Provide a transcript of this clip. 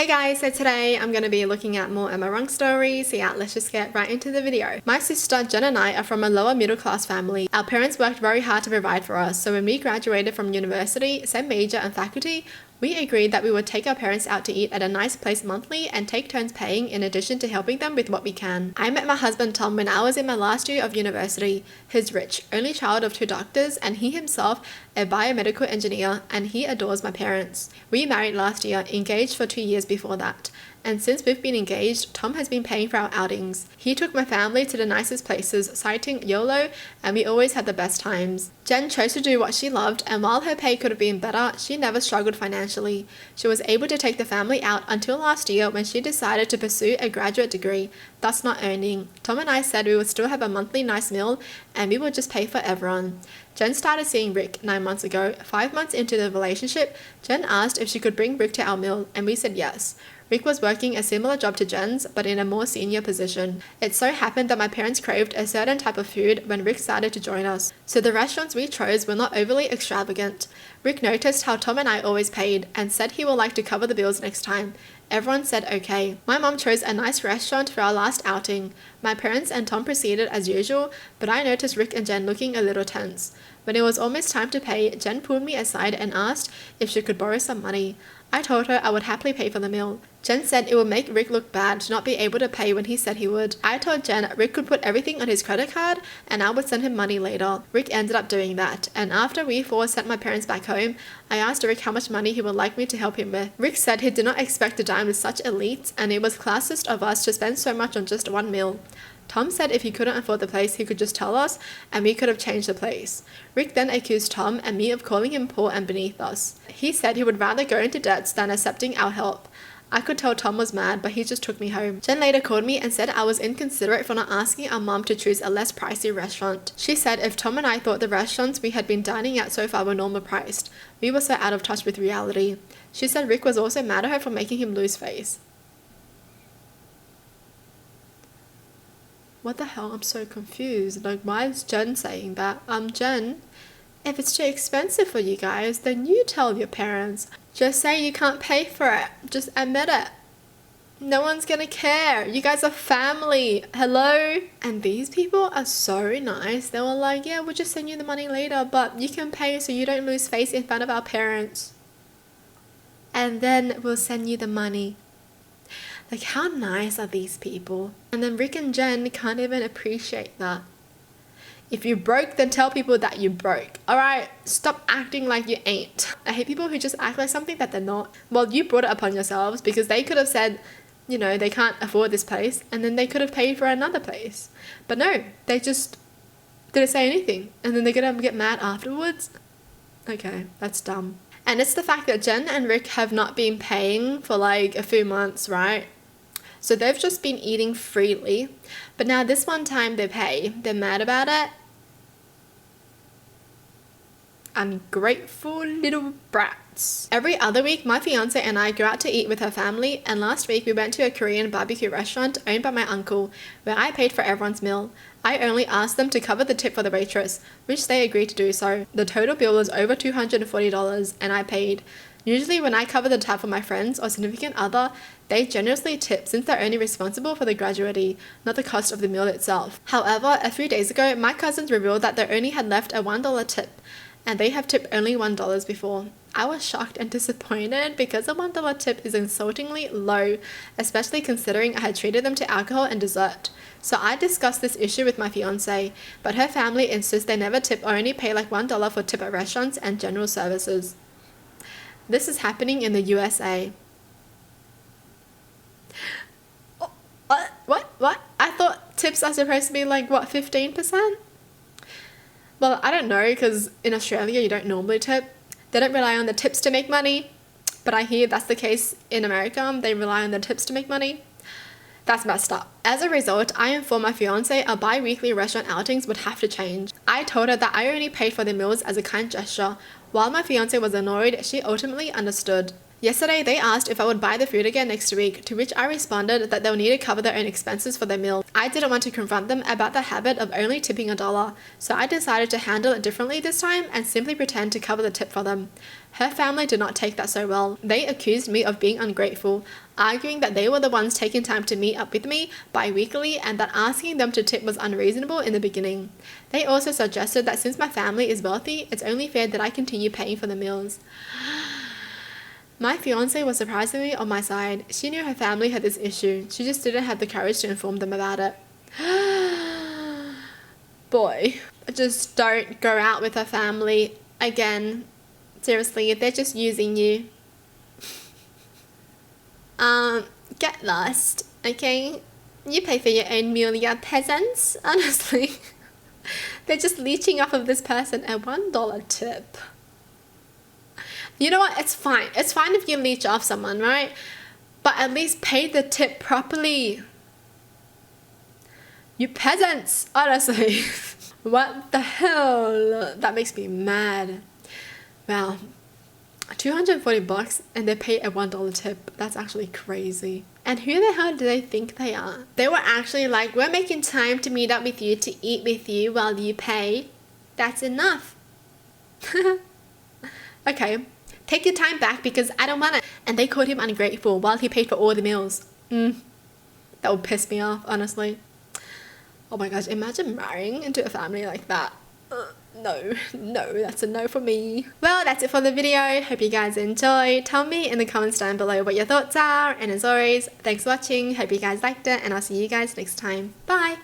Hey guys, so today I'm going to be looking at more Emma Rung stories, so yeah, let's just get right into the video. My sister Jen and I are from a lower middle class family. Our parents worked very hard to provide for us, so when we graduated from university, same major and faculty, we agreed that we would take our parents out to eat at a nice place monthly and take turns paying in addition to helping them with what we can. I met my husband Tom when I was in my last year of university. He's rich, only child of 2 doctors, and he himself a biomedical engineer, and he adores my parents. We married last year, engaged for 2 years before that. And since we've been engaged, Tom has been paying for our outings. He took my family to the nicest places, citing YOLO, and we always had the best times. Jen chose to do what she loved, and while her pay could have been better, she never struggled financially. She was able to take the family out until last year when she decided to pursue a graduate degree, thus not earning. Tom and I said we would still have a monthly nice meal, and we would just pay for everyone. Jen started seeing Rick 9 months ago. 5 months into the relationship, Jen asked if she could bring Rick to our meal, and we said yes. Rick was working a similar job to Jen's, but in a more senior position. It so happened that my parents craved a certain type of food when Rick started to join us, so the restaurants we chose were not overly extravagant. Rick noticed how Tom and I always paid, and said he would like to cover the bills next time. Everyone said okay. My mom chose a nice restaurant for our last outing. My parents and Tom proceeded as usual, but I noticed Rick and Jen looking a little tense. When it was almost time to pay, Jen pulled me aside and asked if she could borrow some money. I told her I would happily pay for the meal. Jen said it would make Rick look bad to not be able to pay when he said he would. I told Jen Rick could put everything on his credit card and I would send him money later. Rick ended up doing that, and after we 4 sent my parents back home, I asked Rick how much money he would like me to help him with. Rick said he did not expect to dine with such elites, and it was classist of us to spend so much on just one meal. Tom said if he couldn't afford the place, he could just tell us, and we could have changed the place. Rick then accused Tom and me of calling him poor and beneath us. He said he would rather go into debts than accepting our help. I could tell Tom was mad, but he just took me home. Jen later called me and said I was inconsiderate for not asking our mom to choose a less pricey restaurant. She said if Tom and I thought the restaurants we had been dining at so far were normal priced, we were so out of touch with reality. She said Rick was also mad at her for making him lose face. What the hell? I'm so confused. Like, why is Jen saying that? Jen, if it's too expensive for you guys, then you tell your parents. Just say you can't pay for it. Just admit it. No one's gonna care. You guys are family. Hello? And these people are so nice. They were like, yeah, we'll just send you the money later, but you can pay so you don't lose face in front of our parents. And then we'll send you the money. Like, how nice are these people? And then Rick and Jen can't even appreciate that. If you broke, then tell people that you broke. Alright, stop acting like you ain't. I hate people who just act like something that they're not. Well, you brought it upon yourselves because they could have said, you know, they can't afford this place, and then they could have paid for another place. But no, they just didn't say anything, and then they're gonna get mad afterwards. Okay, that's dumb. And it's the fact that Jen and Rick have not been paying for like a few months, right? So they've just been eating freely, but now this one time they pay, they're mad about it. Ungrateful little brats. Every other week, my fiance and I go out to eat with her family, and last week we went to a Korean barbecue restaurant owned by my uncle, where I paid for everyone's meal. I only asked them to cover the tip for the waitress, which they agreed to do so. The total bill was over $240, and I paid. Usually when I cover the tab for my friends or significant other, they generously tip since they're only responsible for the gratuity, not the cost of the meal itself. However, a few days ago, my cousins revealed that they only had left a $1 tip, and they have tipped only $1 before. I was shocked and disappointed because a $1 tip is insultingly low, especially considering I had treated them to alcohol and dessert. So I discussed this issue with my fiance, but her family insists they never tip or only pay like $1 for tip at restaurants and general services. This is happening in the USA. What? I thought tips are supposed to be like, what, 15%? Well, I don't know, because in Australia you don't normally tip. They don't rely on the tips to make money, but I hear that's the case in America. They rely on the tips to make money. That's messed up. As a result, I informed my fiance our bi-weekly restaurant outings would have to change. I told her that I only paid for the meals as a kind gesture. While my fiance was annoyed, she ultimately understood. Yesterday, they asked if I would buy the food again next week, to which I responded that they'll need to cover their own expenses for their meal. I didn't want to confront them about the habit of only tipping $1, so I decided to handle it differently this time and simply pretend to cover the tip for them. Her family did not take that so well. They accused me of being ungrateful, arguing that they were the ones taking time to meet up with me bi-weekly and that asking them to tip was unreasonable in the beginning. They also suggested that since my family is wealthy, it's only fair that I continue paying for the meals. My fiance was surprisingly on my side. She knew her family had this issue. She just didn't have the courage to inform them about it. Boy, just don't go out with her family again. Seriously, they're just using you. Get lost, okay? You pay for your own meal, you peasants. Honestly, they're just leeching off of this person a $1 tip. You know what? It's fine. It's fine if you leech off someone, right? But at least pay the tip properly. You peasants, honestly. What the hell? That makes me mad. Wow. $240 and they pay a $1 tip. That's actually crazy. And who the hell do they think they are? They were actually like, we're making time to meet up with you, to eat with you while you pay. That's enough. Okay. Take your time back because I don't want it. And they called him ungrateful while he paid for all the meals. That would piss me off, honestly. Oh my gosh, imagine marrying into a family like that. No, that's a no for me. Well, that's it for the video. Hope you guys enjoyed. Tell me in the comments down below what your thoughts are. And as always, thanks for watching. Hope you guys liked it and I'll see you guys next time. Bye!